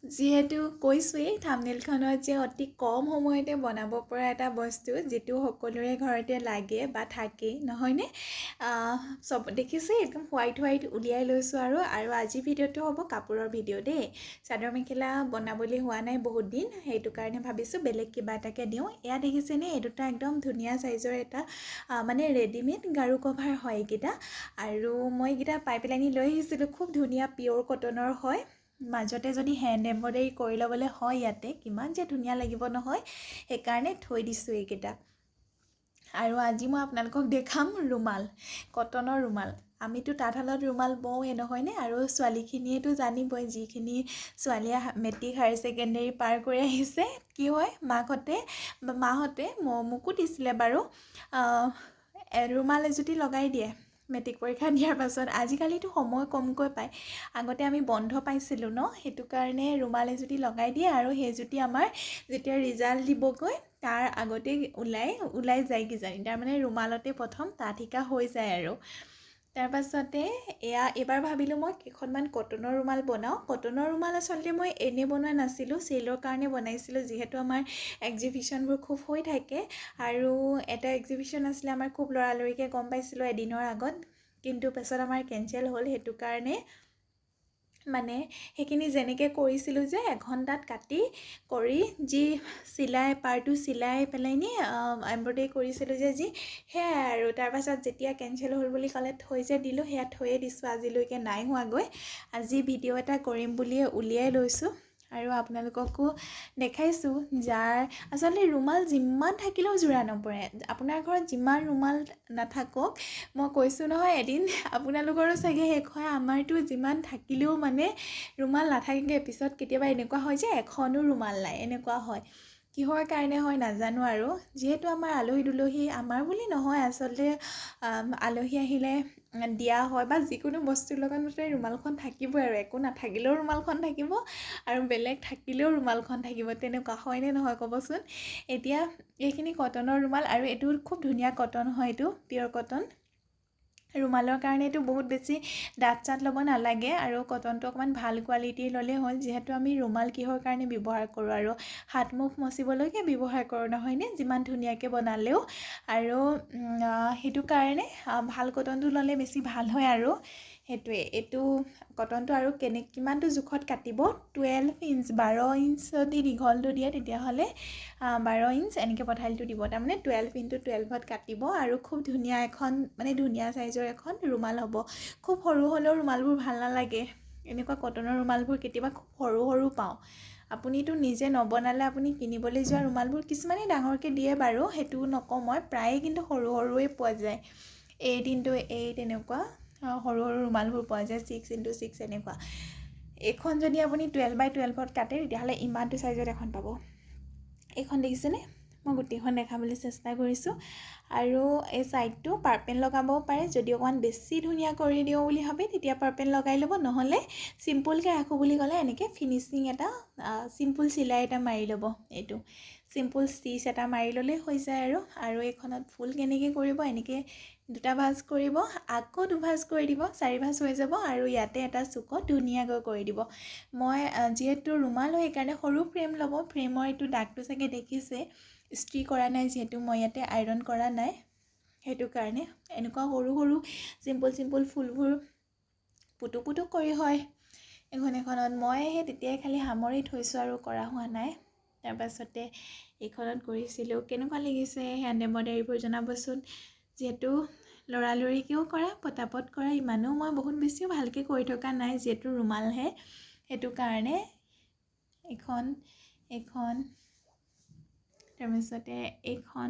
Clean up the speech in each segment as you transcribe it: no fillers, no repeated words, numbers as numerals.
যিহেতু কৈছোৱেই থাম্বনেইলখনত যে অতি কম সময়তে বনাব পৰা এটা বস্তু যিটো সকলোৰে ঘৰতে লাগে বা থাকেই নহয়নে চব দেখিছে একদম হোৱাইট উলিয়াই লৈছোঁ আৰু আজিৰ ভিডিঅ'টো হ'ব কাপোৰৰ ভিডিঅ' দেই চাদৰ মেখেলা বনাবলৈ হোৱা নাই বহুত দিন সেইটো কাৰণে ভাবিছোঁ বেলেগ কিবা এটাকে দিওঁ এয়া দেখিছেনে এই দুটা একদম ধুনীয়া চাইজৰ এটা মানে ৰেডিমেড গাৰু কভাৰ হয় এইকেইটা আৰু মই এইকেইটা পাই পেলাই লৈ আহিছিলোঁ খুব ধুনীয়া পিয়'ৰ কটনৰ হয় মাজতে যদি হেণ্ড এম্ব্ৰইডাৰী কৰি ল'বলৈ হয় ইয়াতে কিমান যে ধুনীয়া লাগিব নহয় সেইকাৰণে থৈ দিছোঁ এইকেইটা আৰু আজি মই আপোনালোকক দেখাম ৰুমাল কটনৰ ৰুমাল আমিতো তাঁতশালত ৰুমাল বওঁৱে নহয়নে আৰু ছোৱালীখিনিয়েতো জানিবই যিখিনি ছোৱালীয়ে মেট্ৰিক হায়াৰ ছেকেণ্ডেৰী পাৰ কৰি আহিছে কি হয় মাহঁতে মোকো দিছিলে বাৰু ৰুমাল এজুতি লগাই দিয়ে মেট্ৰিক পৰীক্ষা দিয়াৰ পাছত আজিকালিতো সময় কমকৈ পায় আগতে আমি বন্ধ পাইছিলোঁ ন সেইটো কাৰণে ৰুমাল এজুতি লগাই দিয়ে আৰু সেইজুতি আমাৰ যেতিয়া ৰিজাল্ট দিবগৈ তাৰ আগতে ওলাই যায় কিজানি তাৰমানে ৰুমালতে প্ৰথম তাঁত শিকা হৈ যায় আৰু তাৰপাছতে এইবাৰ ভাবিলোঁ মই কেইখনমান কটনৰ ৰুমাল বনাওঁ কটনৰ ৰুমাল আচলতে মই এনেই বনোৱা নাছিলোঁ চেলৰ কাৰণে বনাইছিলোঁ যিহেতু আমাৰ এক্সিবিশ্যনবোৰ খুব হৈ থাকে আৰু এটা এক্সিবিশ্যন আছিলে আমাৰ খুব লৰালৰিকৈ গম পাইছিলোঁ এদিনৰ আগত কিন্তু পাছত আমাৰ কেঞ্চেল হ'ল সেইটো কাৰণে মানে সেইখিনি যেনেকৈ কৰিছিলোঁ যে এঘণ্টাত কাটি কৰি যি চিলাই পাৰটো চিলাই পেলাই নি এম্ব্ৰইডাৰী কৰিছিলোঁ যে সেয়াই আৰু তাৰপাছত যেতিয়া কেঞ্চেল হ'ল বুলি ক'লে থৈ যে দিলোঁ সেয়া থৈয়ে দিছোঁ আজিলৈকে নাই হোৱাগৈ আজি ভিডিঅ' এটা কৰিম বুলিয়ে উলিয়াই লৈছোঁ আৰু আপোনালোককো দেখাইছোঁ যাৰ আচলতে ৰুমাল যিমান থাকিলেও যোৰা নপৰে আপোনাৰ ঘৰত যিমান ৰুমাল নাথাকক মই কৈছোঁ নহয় এদিন আপোনালোকৰো চাগে শেষ হয় আমাৰতো যিমান থাকিলেও মানে ৰুমাল নাথাকেগৈ পিছত কেতিয়াবা এনেকুৱা হয় যে এখনো ৰুমাল নাই এনেকুৱা হয় কিহৰ কাৰণে হয় নাজানো আৰু যিহেতু আমাৰ আলহী দুলহী আমাৰ বুলি নহয় আচলতে আলহী আহিলে দিয়া হয় বা যিকোনো বস্তুৰ লগত মুঠতে ৰুমালখন থাকিবই আৰু একো নাথাকিলেও ৰুমালখন থাকিব আৰু বেলেগ থাকিলেও ৰুমালখন থাকিব তেনেকুৱা হয়নে নহয় ক'বচোন এতিয়া এইখিনি কটনৰ ৰুমাল আৰু এইটো খুব ধুনীয়া কটন হয় এইটো পিয়'ৰ কটন ৰুমালৰ কাৰণে এইটো বহুত বেছি ডাঠ চাত ল'ব নালাগে আৰু কটনটো অকণমান ভাল কোৱালিটিৰ ল'লে হ'ল যিহেতু আমি ৰুমাল কিহৰ কাৰণে ব্যৱহাৰ কৰোঁ আৰু হাত মুখ মচিবলৈকে ব্যৱহাৰ কৰোঁ নহয়নে যিমান ধুনীয়াকৈ বনালেও আৰু সেইটো কাৰণে ভাল কটনটো ল'লে বেছি ভাল হয় আৰু সেইটোৱে এইটো কটনটো আৰু কিমানটো জোখত কাটিব 12 ইঞ্চ 12 ইঞ্চ যদি দীঘলটো দিয়ে তেতিয়াহ'লে 12 ইঞ্চ এনেকৈ পঠালিটো দিব তাৰমানে 12 ইনটু 12ত কাটিব আৰু খুব ধুনীয়া এখন মানে ধুনীয়া চাইজৰ এখন ৰুমাল হ'ব খুব সৰু হ'লেও ৰুমালবোৰ ভাল নালাগে এনেকুৱা কটনৰ ৰুমালবোৰ কেতিয়াবা খুব সৰু পাওঁ আপুনিতো নিজে নবনালে আপুনি কিনিবলৈ যোৱা ৰুমালবোৰ কিছুমানে ডাঙৰকৈ দিয়ে বাৰু সেইটো নকওঁ মই প্ৰায়ে কিন্তু সৰুৱে পোৱা যায় 8 ইনটু 8 এনেকুৱা সৰু ৰুমালবোৰ পোৱা যায় 6 ইনটু 6 এনেকুৱা এইখন যদি আপুনি 12x12ত কাটে তেতিয়াহ'লে ইমানটো চাইজত এখন পাব এইখন দেখিছেনে মই গোটেইখন দেখাবলৈ চেষ্টা কৰিছোঁ আৰু এই ছাইডটো পাৰ্পেন লগাবও পাৰে যদি অকণমান বেছি ধুনীয়া কৰি দিওঁ বুলি ভাবে তেতিয়া পাৰ্পেন লগাই ল'ব নহ'লে চিম্পুলকৈ ৰাখোঁ বুলি ক'লে এনেকৈ ফিনিচিং এটা চিম্পুল চিলাই এটা মাৰি ল'ব এইটো চিম্পুল ষ্টিচ এটা মাৰি ল'লেই হৈ যায় আৰু এইখনত ফুল কেনেকৈ কৰিব এনেকৈ দুটা ভাঁজ কৰিব আকৌ দুভাঁজ কৰি দিব 4 ভাঁজ হৈ যাব আৰু ইয়াতে এটা চুকত ধুনীয়াকৈ কৰি দিব মই যিহেতু ৰুমাল হয় সেইকাৰণে সৰু ফ্ৰেম ল'ব ফ্ৰেমৰ এইটো দাগটো চাগে দেখিছে ইস্ত্ৰি কৰা নাই যিহেতু মই ইয়াতে আইৰণ কৰা নাই সেইটো কাৰণে এনেকুৱা সৰু চিম্পুল ফুলবোৰ পুটুক কৰি হয় এখনত মই সেই তেতিয়াই খালি সামৰি থৈছোঁ আৰু কৰা হোৱা নাই তাৰপাছতে এইখনত কৰিছিলোঁ কেনেকুৱা লাগিছে হেণ্ড এম্ব্ৰইডাৰীবোৰ জনাবচোন যিহেতু লৰালৰিকেও কৰা পটাপট কৰা ইমানো মই বহুত বেছিও ভালকৈ কৰি থকা নাই যিহেতু ৰুমালহে সেইটো কাৰণে এখন তাৰপিছতে এইখন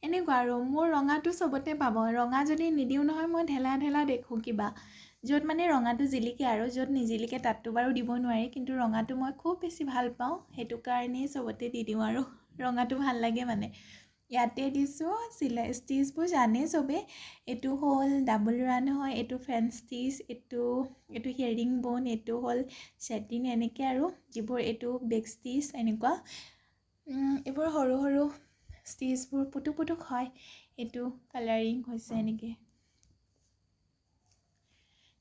এনেকুৱা আৰু মোৰ ৰঙাটো চবতে পাব ৰঙা যদি নিদিওঁ নহয় মই ঢেলা দেখোঁ কিবা য'ত মানে ৰঙাটো জিলিকে আৰু য'ত নিজিলিকে তাততো বাৰু দিব নোৱাৰি কিন্তু ৰঙাটো মই খুব বেছি ভাল পাওঁ সেইটো কাৰণেই চবতে দি দিওঁ আৰু ৰঙাটো ভাল লাগে মানে ইয়াতে দিছোঁ চিলাই ষ্টিচবোৰ জানে চবে এইটো হ'ল ডাবল ৰান হয় এইটো ফ্ৰেঞ্চ ষ্টিচ এইটো হেৰিং বোন এইটো হ'ল চেটিন এনেকৈ আৰু যিবোৰ এইটো বেক ষ্টিচ এনেকুৱা এইবোৰ সৰু ষ্টিচবোৰ পুটুক হয় এইটো কালাৰিং হৈছে এনেকৈ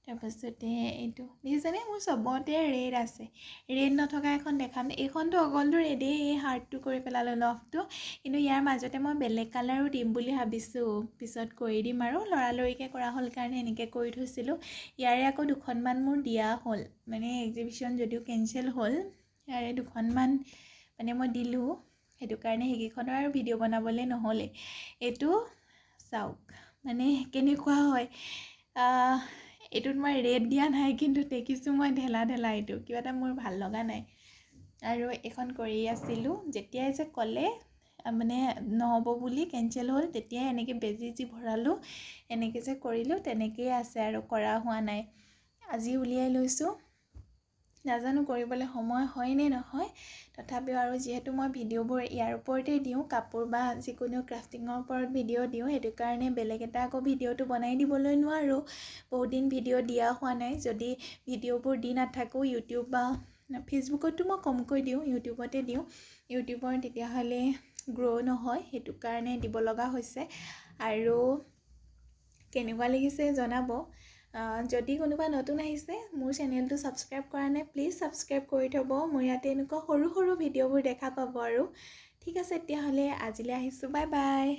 তাৰপাছতে এইটো দেখিছেনে মোৰ চবতে ৰেড আছে ৰেড নথকা এখন দেখাম এইখনটো অকলটো ৰেডেই এই হাৰ্টটো কৰি পেলালোঁ লভটো কিন্তু ইয়াৰ মাজতে মই বেলেগ কালাৰো দিম বুলি ভাবিছোঁ পিছত কৰি দিম আৰু লৰালৰিকৈ কৰা হ'ল কাৰণে এনেকৈ কৰি থৈছিলোঁ ইয়াৰে আকৌ দুখনমান মোৰ দিয়া হ'ল মানে এক্সিবিশ্যন যদিও কেঞ্চেল হ'ল ইয়াৰে দুখনমান মানে মই দিলোঁ সেইটো কাৰণে সেইকেইখনৰ আৰু ভিডিঅ' বনাবলৈ নহ'লে এইটো চাওক মানে কেনেকুৱা হয় এইটোত মই ৰেড দিয়া নাই কিন্তু দেখিছোঁ মই ঢেলা এইটো কিবা এটা মোৰ ভাল লগা নাই আৰু এখন কৰি আছিলোঁ যেতিয়াই যে ক'লে মানে নহ'ব বুলি কেঞ্চেল হ'ল তেতিয়াই এনেকৈ বেজি ভৰালোঁ এনেকৈ যে কৰিলোঁ তেনেকৈয়ে আছে আৰু কৰা হোৱা নাই আজি উলিয়াই লৈছোঁ নাজানো কৰিবলৈ সময় হয় নে নহয় তথাপিও আৰু যিহেতু মই ভিডিঅ'বোৰ ইয়াৰ ওপৰতে দিওঁ কাপোৰ বা যিকোনো ক্ৰাফটিঙৰ ওপৰত ভিডিঅ' দিওঁ সেইটো কাৰণে বেলেগ এটা আকৌ ভিডিঅ'টো বনাই দিবলৈ নোৱাৰোঁ বহুত দিন ভিডিঅ' দিয়া হোৱা নাই যদি ভিডিঅ'বোৰ দি নাথাকোঁ ইউটিউব বা ফেচবুকতো মই কমকৈ দিওঁ ইউটিউবতে দিওঁ ইউটিউবৰ তেতিয়াহ'লে গ্ৰ' নহয় সেইটো কাৰণে দিব লগা হৈছে আৰু কেনেকুৱা লাগিছে জনাব যদি কোনোবা নতুন আহিছে মোৰ চেনেলটো ছাবস্ক্ৰাইব কৰা নাই প্লিজ ছাবস্ক্ৰাইব কৰি থ'ব মোৰ ইয়াতে এনেকুৱা সৰু ভিডিঅ'বোৰ দেখা পাব আৰু ঠিক আছে তেতিয়াহ'লে আজিলৈ আহিছোঁ বাই